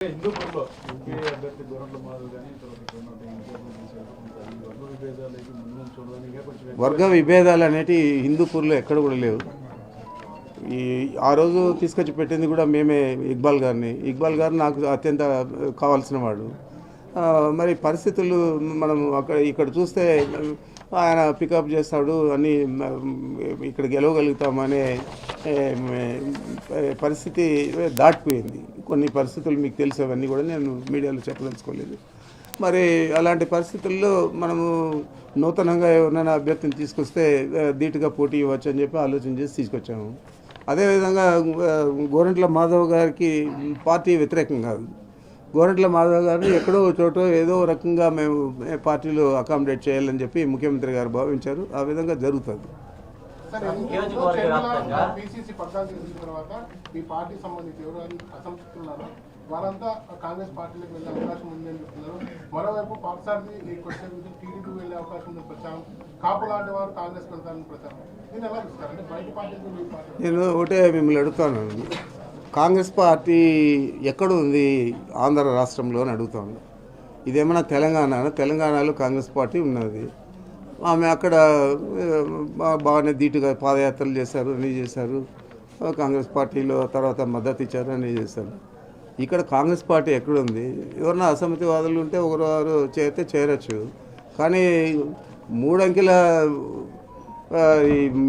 హిందూపూర్లో MP అభ్యర్థి గోరంట్ల మాధవ్ కానీ వర్గ విభేదాలు అనేటి హిందూపూర్లో ఎక్కడ కూడా లేవు. ఆ రోజు తీసుకొచ్చి పెట్టింది కూడా మేమే. ఇక్బాల్ గారు నాకు అత్యంత కావాల్సిన వాడు. మరి పరిస్థితులు మనం ఇక్కడ చూస్తే ఆయన పికప్ చేస్తాడు అని ఇక్కడ గెలవగలుగుతామనే పరిస్థితి దాటిపోయింది. కొన్ని పరిస్థితులు మీకు తెలిసి అవన్నీ కూడా నేను మీడియాలో చెప్పదలుచుకోలేదు. మరి అలాంటి పరిస్థితుల్లో మనము నూతనంగా ఎవరైనా అభ్యర్థిని తీసుకొస్తే ధీటుగా పోటీ ఇవ్వచ్చు అని చెప్పి ఆలోచన చేసి తీసుకొచ్చాము. అదేవిధంగా గోరంట్ల మాధవ్ గారికి పార్టీ వ్యతిరేకం కాదు. గోరంట్ల మాధవ్ గారిని ఎక్కడో చోట ఏదో రకంగా మేము పార్టీలో అకామిడేట్ చేయాలని చెప్పి ముఖ్యమంత్రి గారు భావించారు. ఆ విధంగా జరుగుతుంది. వారంతా కాంగ్రెస్ పార్టీలకు వెళ్ళే అవకాశం ఉందని చెప్తున్నారు. మరోవైపు పాకిస్తాన్కి టీడీపీ వెళ్ళే అవకాశం ఉందని ప్రచారం, కాపు లాంటి వారు కాంగ్రెస్ వెళ్తారని ప్రచారం. నేను ఎలా చూస్తారు అంటే బయట పార్టీలకు నేను ఒకటే మిమ్మల్ని అడుగుతాను, కాంగ్రెస్ పార్టీ ఎక్కడ ఉంది ఆంధ్ర రాష్ట్రంలో అని అడుగుతాను. ఇదేమన్నా తెలంగాణలో కాంగ్రెస్ పార్టీ ఉన్నది. ఆమె అక్కడ బాగానే ధీటుగా పాదయాత్రలు చేశారు, అన్నీ చేశారు. కాంగ్రెస్ పార్టీలో తర్వాత మద్దతు ఇచ్చారు, అన్నీ చేశారు. ఇక్కడ కాంగ్రెస్ పార్టీ ఎక్కడుంది? ఎవరన్నా అసమ్మతివాదులు ఉంటే ఒకరు చేరితే చేరచ్చు. కానీ 3 అంకెల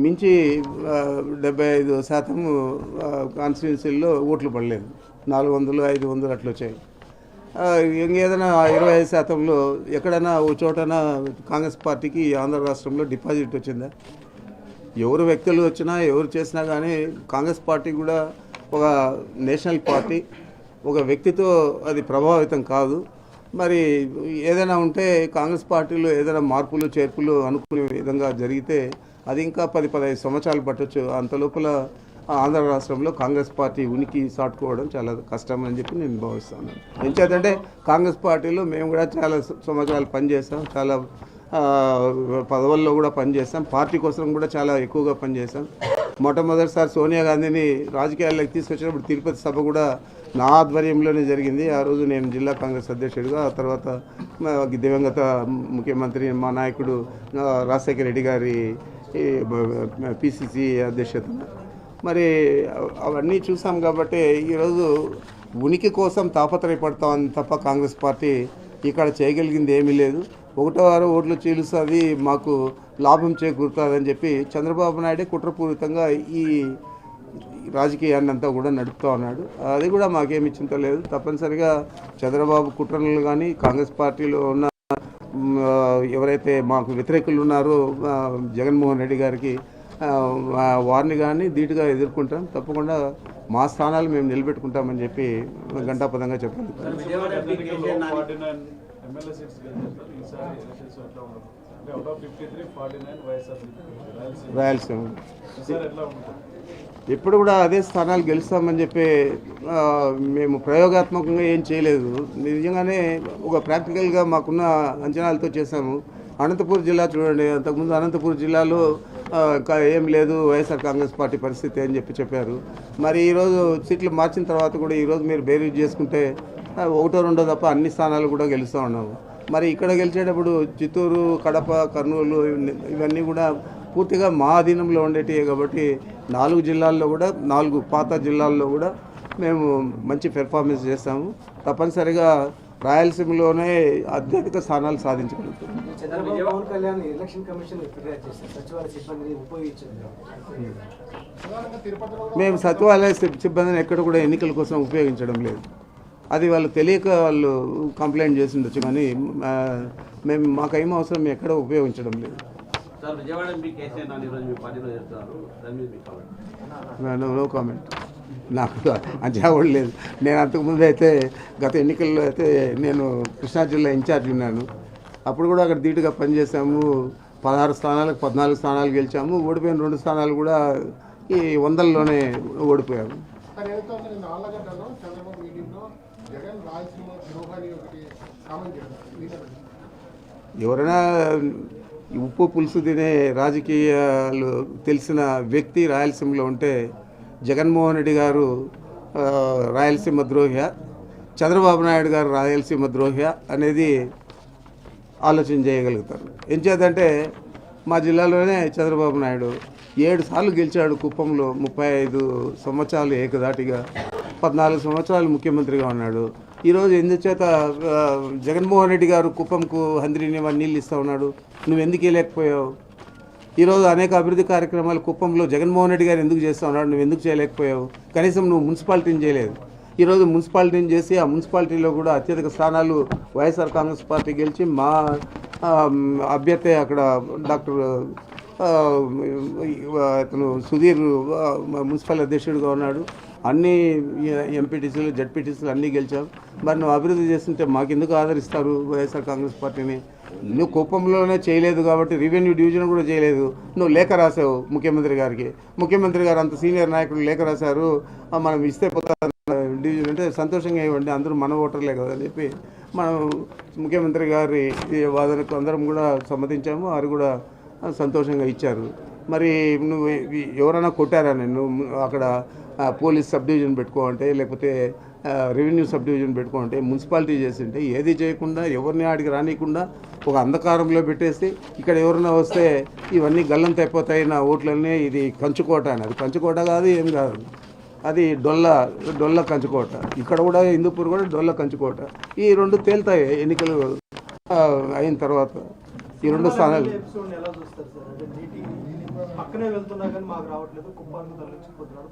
మించి 75% కాన్స్టిట్యున్సీల్లో ఓట్లు పడలేదు. 400, 500 అట్లా వచ్చాయి. ఇంకేదైనా 25%లో ఎక్కడైనా ఓ చోటన కాంగ్రెస్ పార్టీకి ఆంధ్ర రాష్ట్రంలో డిపాజిట్ వచ్చిందా? ఎవరు వ్యక్తులు వచ్చినా ఎవరు చేసినా కానీ కాంగ్రెస్ పార్టీ కూడా ఒక నేషనల్ పార్టీ, ఒక వ్యక్తితో అది ప్రభావితం కాదు. మరి ఏదైనా ఉంటే కాంగ్రెస్ పార్టీలో ఏదైనా మార్పులు చేర్పులు అనుకునే విధంగా జరిగితే అది ఇంకా 10-15 సంవత్సరాలు పట్టొచ్చు. అంత లోపల ఆంధ్ర రాష్ట్రంలో కాంగ్రెస్ పార్టీ ఉనికి సాటుకోవడం చాలా కష్టం అని చెప్పి నేను భావిస్తాను. ఎంచేతంటే కాంగ్రెస్ పార్టీలో మేము కూడా చాలా సంవత్సరాలు పనిచేస్తాం, చాలా పదవుల్లో కూడా పనిచేస్తాం, పార్టీ కోసం కూడా చాలా ఎక్కువగా పనిచేస్తాం. మొట్టమొదటిసారి సోనియా గాంధీని రాజకీయాల్లోకి తీసుకొచ్చినప్పుడు తిరుపతి సభ కూడా నా ఆధ్వర్యంలోనే జరిగింది. ఆ రోజు నేను జిల్లా కాంగ్రెస్ అధ్యక్షుడిగా, ఆ తర్వాత దివంగత ముఖ్యమంత్రి మా నాయకుడు రాజశేఖర రెడ్డి గారి పిసిసి అధ్యక్షతన మరి అవన్నీ చూసాం. కాబట్టి ఈరోజు ఉనికి కోసం తాపత్రయపడతామని తప్ప కాంగ్రెస్ పార్టీ ఇక్కడ చేయగలిగింది ఏమీ లేదు. 1/6 ఓట్లు చీలుస్తుంది, మాకు లాభం చేకూరుతుందని చెప్పి చంద్రబాబు నాయుడే కుట్రపూరితంగా ఈ రాజకీయాన్ని అంతా కూడా నడుపుతూ ఉన్నాడు. అది కూడా మాకేమి చింత లేదు. తప్పనిసరిగా చంద్రబాబు కుట్రలు కానీ కాంగ్రెస్ పార్టీలో ఉన్న ఎవరైతే మాకు వ్యతిరేకులు ఉన్నారో జగన్మోహన్ రెడ్డి గారికి వారిని కానీ ధీటుగా ఎదుర్కొంటాం. తప్పకుండా మా స్థానాలు మేము నిలబెట్టుకుంటామని చెప్పి గంటాపదంగా చెప్పాలి. రాయలసీమ ఎప్పుడు కూడా అదే స్థానాలు గెలుస్తామని చెప్పి మేము ప్రయోగాత్మకంగా ఏం చేయలేదు. నిజంగానే ఒక ప్రాక్టికల్గా మాకున్న అంచనాలతో చేశాము. అనంతపూర్ జిల్లా చూడండి, అంతకుముందు అనంతపూర్ జిల్లాలో ఏం లేదు వైఎస్ఆర్ కాంగ్రెస్ పార్టీ పరిస్థితి అని చెప్పారు. మరి ఈరోజు సీట్లు మార్చిన తర్వాత కూడా ఈరోజు మీరు బేరీజ్ చేసుకుంటే 1-2 తప్ప అన్ని స్థానాలు కూడా గెలుస్తూ ఉన్నాము. మరి ఇక్కడ గెలిచేటప్పుడు చిత్తూరు, కడప, కర్నూలు ఇవన్నీ కూడా పూర్తిగా మా అధీనంలో ఉండేటివే. కాబట్టి 4 జిల్లాల్లో కూడా 4 పాత జిల్లాల్లో కూడా మేము మంచి పెర్ఫార్మెన్స్ చేస్తాము. తప్పనిసరిగా రాయలసీమలోనే అత్యధిక స్థానాలు సాధించగలుగుతాం. మేము సచివాలయ సిబ్బందిని ఎక్కడ కూడా ఎన్నికల కోసం ఉపయోగించడం లేదు. అది వాళ్ళు తెలియక వాళ్ళు కంప్లైంట్ చేసి ఉండొచ్చు, కానీ మాకేం అవసరం ఎక్కడ ఉపయోగించడం లేదు. No comment. నాకు అంచనా కూడా లేదు. నేను అంతకుముందు అయితే గత ఎన్నికల్లో అయితే నేను కృష్ణా జిల్లా ఇన్ఛార్జ్ ఉన్నాను. అప్పుడు కూడా అక్కడ ధీటుగా పనిచేసాము. 16 స్థానాలకు 14 స్థానాలు గెలిచాము. ఓడిపోయిన 2 స్థానాలు కూడా ఈ 100లోనే ఓడిపోయాము. ఎవరైనా ఉప్పు పులుసు తినే రాజకీయాలు తెలిసిన వ్యక్తి రాయలసీమలో ఉంటే జగన్మోహన్ రెడ్డి గారు రాయలసీమ ద్రోహి. చంద్రబాబు నాయుడు గారు రాయలసీమ ద్రోహి అనేది ఆలోచన చేయగలుగుతారు. ఎంచేతంటే మా జిల్లాలోనే చంద్రబాబు నాయుడు 7 సార్లు గెలిచాడు కుప్పంలో, 35 సంవత్సరాలు ఏకదాటిగా, 14 సంవత్సరాలు ముఖ్యమంత్రిగా ఉన్నాడు. ఈరోజు ఎందుచేత జగన్మోహన్ రెడ్డి గారు కుప్పంకు హంద్రీని నీళ్ళు ఇస్తూ ఉన్నాడు, నువ్వు ఎందుకు వేయలేకపోయావు? ఈరోజు అనేక అభివృద్ధి కార్యక్రమాలు కుప్పంలో జగన్మోహన్ రెడ్డి గారు ఎందుకు చేస్తూ ఉన్నాడు, నువ్వు ఎందుకు చేయలేకపోయావు? కనీసం నువ్వు మున్సిపాలిటీని చేయలేదు. ఈరోజు మున్సిపాలిటీని చేసి ఆ మున్సిపాలిటీలో కూడా అత్యధిక స్థానాలు వైఎస్ఆర్ కాంగ్రెస్ పార్టీ గెలిచి మా అభ్యర్థి అక్కడ డాక్టర్ అతను సుధీర్ మున్సిపల్ అధ్యక్షుడిగా ఉన్నాడు. అన్ని ఎంపీటీసీలు జడ్పీటీసీలు అన్నీ గెలిచావు. మరి నువ్వు అభివృద్ధి చేస్తుంటే మాకెందుకు ఆదరిస్తారు వైఎస్ఆర్ కాంగ్రెస్ పార్టీని? నువ్వు కుప్పంలోనే చేయలేదు కాబట్టి రెవెన్యూ డివిజన్ కూడా చేయలేదు. నువ్వు లేఖ రాసావు ముఖ్యమంత్రి గారికి. ముఖ్యమంత్రి గారు అంత సీనియర్ నాయకులు లేఖ రాశారు, మనం ఇస్తే పోతా డివిజన్ అంటే సంతోషంగా ఇవ్వండి, అందరూ మన ఓటర్లే కదా అని చెప్పి మనం ముఖ్యమంత్రి గారి వాదనకు అందరం కూడా సమ్మతించాము. వారు కూడా సంతోషంగా ఇచ్చారు. మరి నువ్వు ఎవరైనా కొట్టారా నేను అక్కడ పోలీస్ సబ్ డివిజన్ పెట్టుకోమంటే, లేకపోతే రెవెన్యూ సబ్ డివిజన్ పెట్టుకోమంటే, మున్సిపాలిటీ చేసింటే ఏది చేయకుండా ఎవరిని ఆడికి రానియకుండా ఒక అంధకారంలో పెట్టేసి ఇక్కడ ఎవరైనా వస్తే ఇవన్నీ గల్లంత అయిపోతాయి నా ఓట్లన్నీ, ఇది కంచుకోట అని. అది కంచుకోట కాదు, ఏం కాదు, అది డొల్ల కంచుకోట. ఇక్కడ కూడా హిందూపూర్ కూడా డొల్ల కంచుకోట. ఈ రెండు తేలుతాయి ఎన్నికలు అయిన తర్వాత. ఈ 2 స్థానాలు ఎపిసోడ్ ఎలా చూస్తారు సార్? అంటే నీటి పక్కనే వెళ్తున్నా కానీ మాకు రావట్లేదు, కుప్పానికి తరలించిపోతున్నారు.